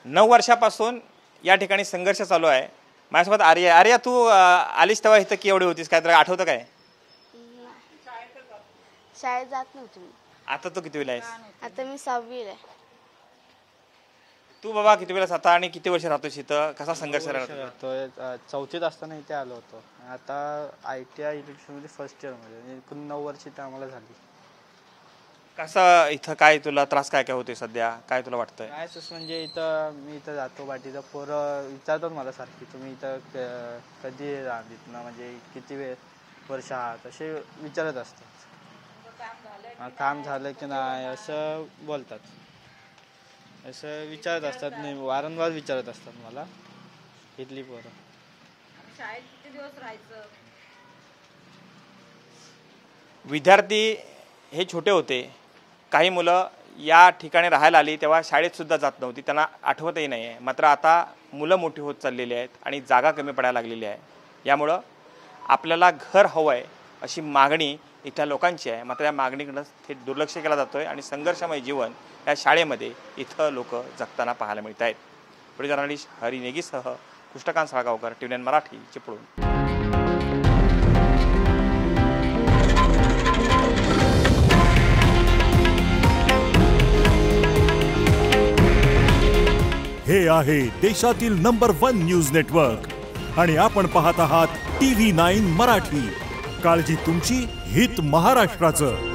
9 वर्षापासून या ठिकाणी संघर्ष चालू आहे। माझ्यासोबत आर्या। आर्या, तू आलीस तेव्हा इथं केवढी होतीस, काय तुला आठवतं काय? शाळेत जात नव्हती मी। आता तू कितवीला आहेस? आता मी 6वीला आहे। तू बाबा कितवीला आता आणि किती वर्ष राहतोस इथं? कसा संघर्ष राहतोय? 4थीत असताना इथे आलो होतो। आता ITI इलेक्ट्रिशियनमध्ये फर्स्ट इयरमध्ये 9 वर्ष इथं आम्हाला झाली। कसं इथं काय तुला त्रास काय काय होते सध्या, काय तुला वाटतंय? काय म्हणजे इथं मी इथं जातो, बाकीचं पोरं विचारतात मला सारखी, तुम्ही इथं कधी राहत ना, म्हणजे किती वर्ष आहात असे विचारत असतात। काम झालं की नाही असं बोलतात, असं विचारत असतात, नाही वारंवार विचारत असतात मला इथली पोरं। शाळेत किती दिवस राहायचं? विद्यार्थी हे छोटे होते, काही मुलं या ठिकाणी राहायला आली तेव्हा शाळेत सुद्धा जात नव्हती, त्यांना आठवतही नाही आहे। मात्र आता मुलं मोठी होत चाललेली आहेत आणि जागा कमी पडायला लागलेली आहे। यामुळं आपल्याला घर हवं आहे अशी मागणी इथल्या लोकांची आहे। मात्र या मागणीकडे थेट दुर्लक्ष केला जातोय आणि संघर्षमय जीवन या शाळेमध्ये इथं लोक जगताना पाहायला मिळत आहेत। पुढे जर्नलिस्ट हरी नेगीसह कृष्णकांत साळगावकर, TVN मराठी, चिपळूण। हे आहे देशातील नंबर 1 न्यूज नेटवर्क आणि आपण पाहत आहात TV9 मराठी। काळजी तुमची, हित महाराष्ट्राचं।